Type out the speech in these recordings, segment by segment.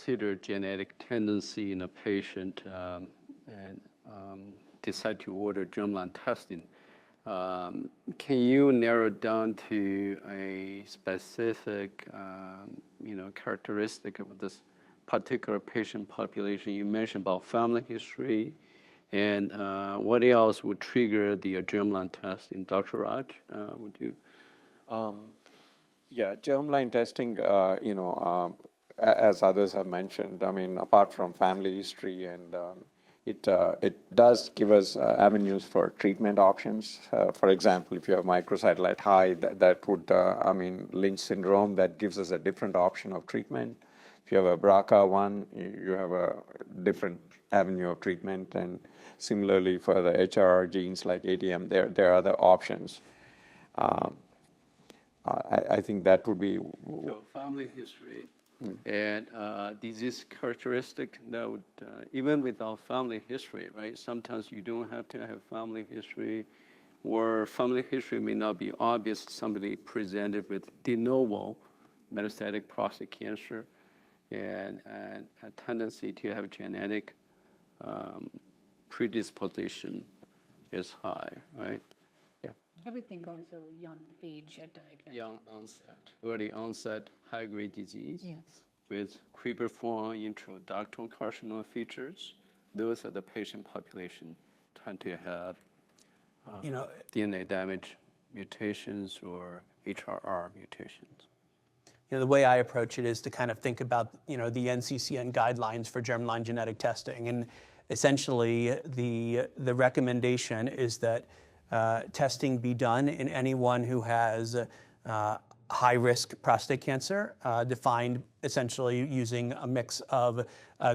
consider genetic tendency in a patient and decide to order germline testing, can you narrow down to a specific, characteristic of this particular patient population? You mentioned about family history, and what else would trigger the germline testing? Dr. Raj, would you? Yeah, germline testing, as others have mentioned, I mean, apart from family history, and it does give us avenues for treatment options. For example, if you have microsatellite high, that would, Lynch syndrome, that gives us a different option of treatment. If you have a BRCA1, you have a different avenue of treatment. And similarly, for the HRR genes like ATM, there are other options. I think that would be. So family history and disease characteristic. That would, even without family history, right? Sometimes you don't have to have family history, or family history may not be obvious. Somebody presented with de novo metastatic prostate cancer, and a tendency to have genetic predisposition is high, right? Everything also young age at diagnosis. Young onset, early onset, high-grade disease. Yes. With cribriform intraductal carcinoma features. Those are the patient population tend to have DNA damage mutations or HRR mutations. The way I approach it is to kind of think about, the NCCN guidelines for germline genetic testing. And essentially, the recommendation is that testing be done in anyone who has high-risk prostate cancer, defined essentially using a mix of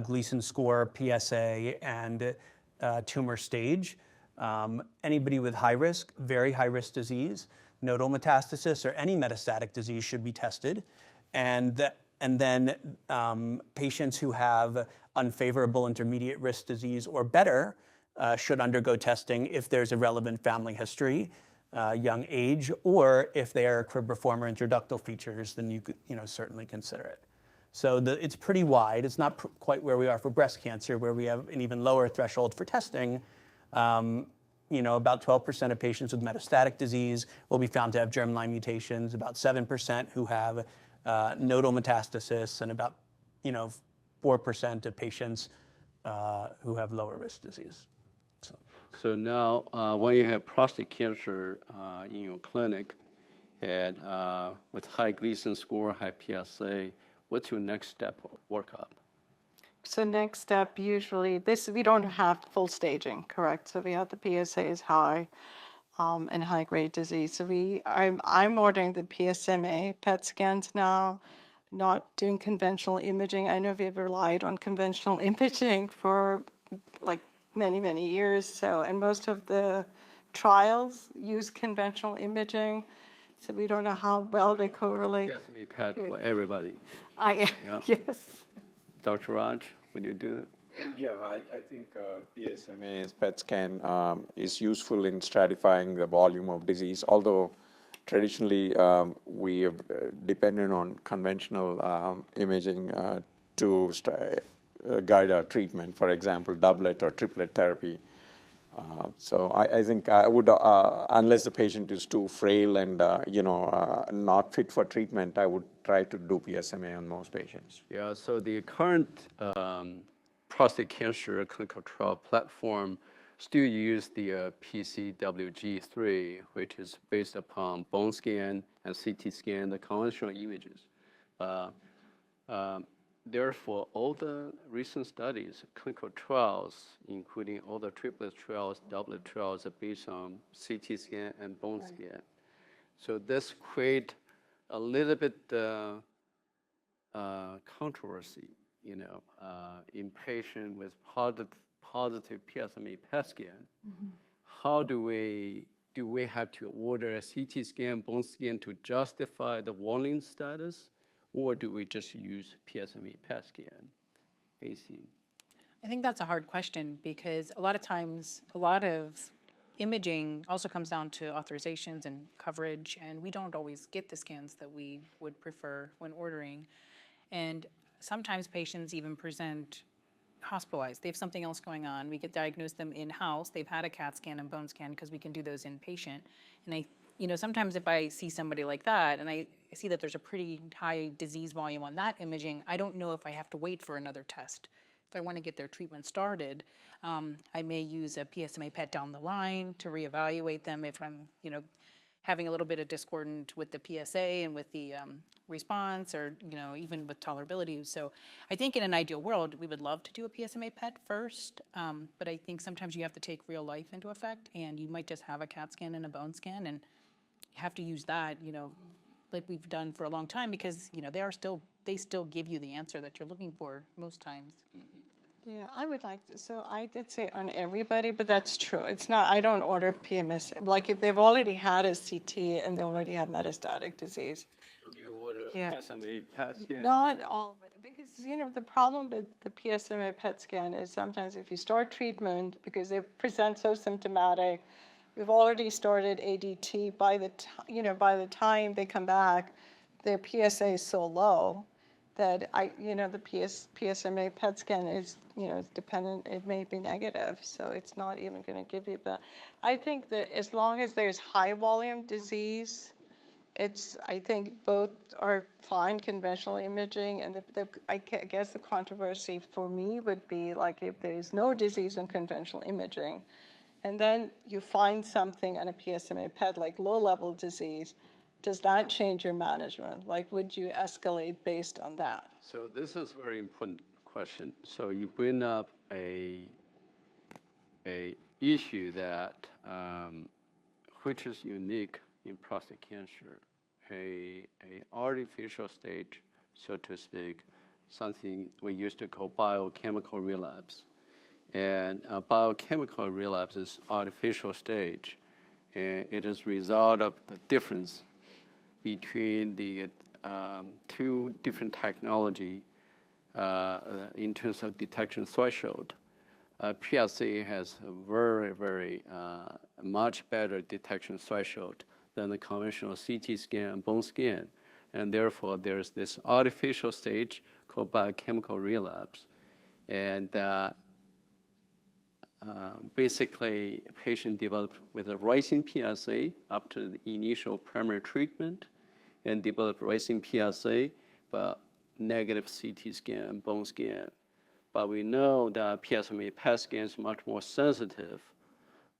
Gleason score, PSA, and tumor stage. Anybody with high risk, very high-risk disease, nodal metastasis, or any metastatic disease should be tested. And then patients who have unfavorable intermediate risk disease or better should undergo testing if there's a relevant family history, young age, or if they are cribriform or intraductal features, then you could certainly consider it. So it's pretty wide. It's not quite where we are for breast cancer, where we have an even lower threshold for testing. About 12% of patients with metastatic disease will be found to have germline mutations, about 7% who have nodal metastasis, and about 4% of patients who have lower risk disease. So now, when you have prostate cancer in your clinic, and with high Gleason score, high PSA, what's your next step workup? So next step, usually, we don't have full staging, correct? So we have the PSA is high and high-grade disease. So I'm ordering the PSMA PET scans now, not doing conventional imaging. I know we've relied on conventional imaging for like many, many years. So, and most of the trials use conventional imaging. So we don't know how well they correlate. PSMA PET for everybody. Yes. Dr. Raj, would you do it? Yeah, I think PSMA PET scan is useful in stratifying the volume of disease, although traditionally we have depended on conventional imaging to guide our treatment, for example, doublet or triplet therapy. So I think I would, unless the patient is too frail and not fit for treatment, I would try to do PSMA on most patients. Yeah. So the current prostate cancer clinical trial platform still use the PCWG3, which is based upon bone scan and CT scan, the conventional images. Therefore, all the recent studies, clinical trials, including all the triplet trials, doublet trials, are based on CT scan and bone scan. So this create a little bit controversy, in patient with positive PSMA PET scan. Mm-hmm. How do we have to order a CT scan, bone scan to justify the warning status? Or do we just use PSMA PET scan? Casey? I think that's a hard question because a lot of times, a lot of imaging also comes down to authorizations and coverage, and we don't always get the scans that we would prefer when ordering. And sometimes patients even present hospitalized. They have something else going on. We get diagnose them in-house. They've had a CAT scan and bone scan because we can do those inpatient. And sometimes if I see somebody like that and I see that there's a pretty high disease volume on that imaging, I don't know if I have to wait for another test. If I want to get their treatment started, I may use a PSMA PET down the line to reevaluate them if I'm, having a little bit of discordant with the PSA and with the response, or even with tolerability. So I think in an ideal world, we would love to do a PSMA PET first, but I think sometimes you have to take real life into effect, and you might just have a CAT scan and a bone scan, and you have to use that, like we've done for a long time, because they still give you the answer that you're looking for most times. Yeah, I would like to, so I did say on everybody, but that's true. It's not, I don't order PMS, like if they've already had a CT and they already have metastatic disease. You order Yeah. PSMA PET scan. Not all of it, because, the problem with the PSMA PET scan is sometimes if you start treatment, because they present so symptomatic, we've already started ADT, by the time they come back, their PSA is so low that the PSMA PET scan is, is dependent, it may be negative, so it's not even going to give you that. I think that as long as there's high volume disease, I think both are fine, conventional imaging, and I guess the controversy for me would be like if there is no disease in conventional imaging, and then you find something on a PSMA PET, like low-level disease, does that change your management? Like, would you escalate based on that? So this is a very important question. So you bring up a issue that which is unique in prostate cancer, a artificial stage, so to speak, something we used to call biochemical relapse. And a biochemical relapse is artificial stage, and it is a result of the difference between the two different technology in terms of detection threshold. PSA has a very, very much better detection threshold than the conventional CT scan and bone scan. And therefore, there's this artificial stage called biochemical relapse. And basically, a patient developed with a rising PSA up to the initial primary treatment, and develop rising PSA, but negative CT scan and bone scan. But we know that PSMA PET scan is much more sensitive,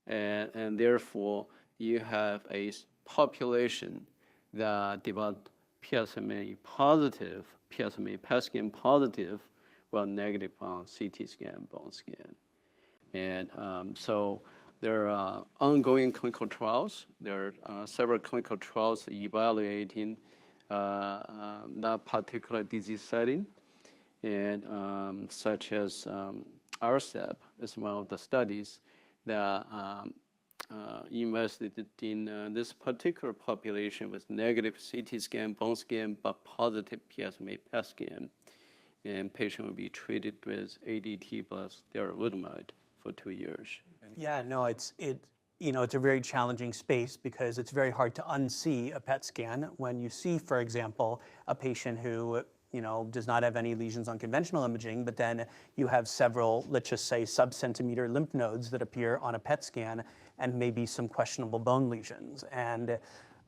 and therefore you have a population that developed PSMA positive, PSMA PET scan positive, while negative on CT scan and bone scan. And so there are ongoing clinical trials. There are several clinical trials evaluating that particular disease setting, and such as RCEP is one of the studies that invested in this particular population with negative CT scan, bone scan, but positive PSMA PET scan, and patient will be treated with ADT plus darolutamide for 2 years. Yeah, no, it's a very challenging space because it's very hard to unsee a PET scan when you see, for example, a patient who does not have any lesions on conventional imaging, but then you have several, let's just say, sub-centimeter lymph nodes that appear on a PET scan, and maybe some questionable bone lesions. And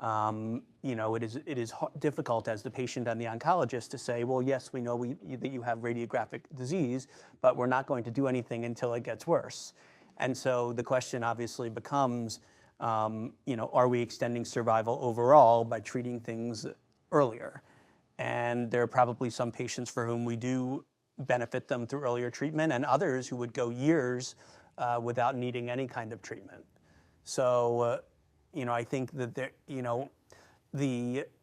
it is difficult as the patient and the oncologist to say, well, yes, we know that you have radiographic disease, but we're not going to do anything until it gets worse. And so the question obviously becomes, are we extending survival overall by treating things earlier? And there are probably some patients for whom we do benefit them through earlier treatment, and others who would go years without needing any kind of treatment. So, I think that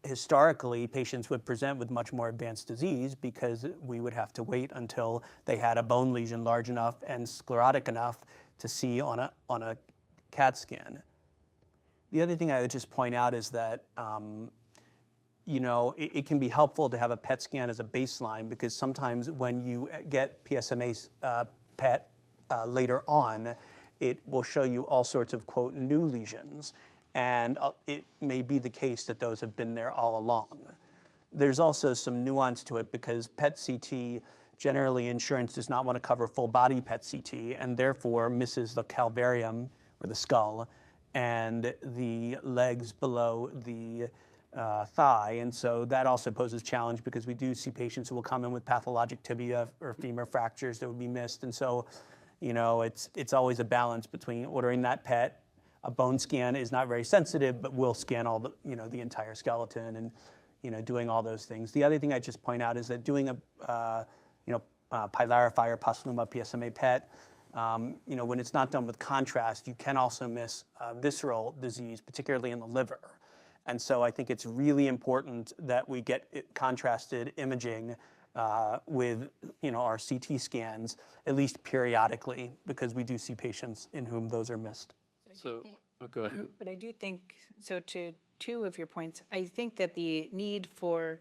historically patients would present with much more advanced disease because we would have to wait until they had a bone lesion large enough and sclerotic enough to see on a CAT scan. The other thing I would just point out is that it can be helpful to have a PET scan as a baseline, because sometimes when you get PSMA PET later on, it will show you all sorts of, quote, new lesions. And it may be the case that those have been there all along. there's also some nuance to it because PET CT, generally insurance does not want to cover full body PET CT and therefore misses the calvarium or the skull and the legs below the thigh. And so that also poses challenge because we do see patients who will come in with pathologic tibia or femur fractures that would be missed. And so, it's always a balance between ordering that PET. A bone scan is not very sensitive, but will scan all the entire skeleton and, doing all those things. The other thing I just point out is that doing a pylarify or posluma PSMA PET, when it's not done with contrast, you can also miss visceral disease, particularly in the liver. And so I think it's really important that we get contrasted imaging with our CT scans, at least periodically, because we do see patients in whom those are missed. So, go ahead. But I do think, so to two of your points, I think that the need for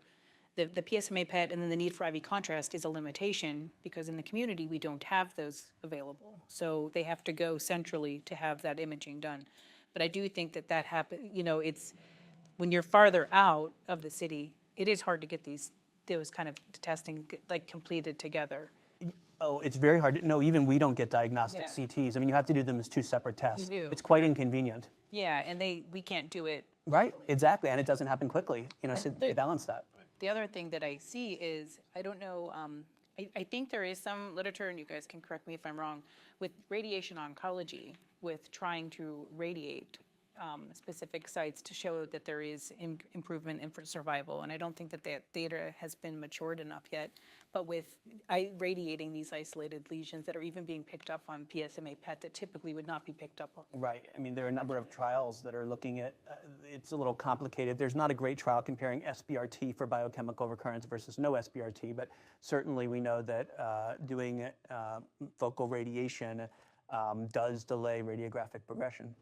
the PSMA PET and then the need for IV contrast is a limitation because in the community we don't have those available. So they have to go centrally to have that imaging done. But I do think that happens, it's when you're farther out of the city, it is hard to get those kind of testing completed together. Oh, it's very hard. No, even we don't get diagnostic Yeah. CTs. I mean, you have to do them as two separate tests. You do. It's quite inconvenient. Yeah, and we can't do it. Right, exactly, and it doesn't happen quickly. So they balance that. The other thing that I see is, I don't know, I think there is some literature, and you guys can correct me if I'm wrong, with radiation oncology, with trying to radiate specific sites to show that there is improvement in survival. And I don't think that data has been matured enough yet. But with radiating these isolated lesions that are even being picked up on PSMA PET that typically would not be picked up on. Right. I mean, there are a number of trials that are looking at, it's a little complicated. There's not a great trial comparing SBRT for biochemical recurrence versus no SBRT, but certainly we know that doing focal radiation does delay radiographic progression.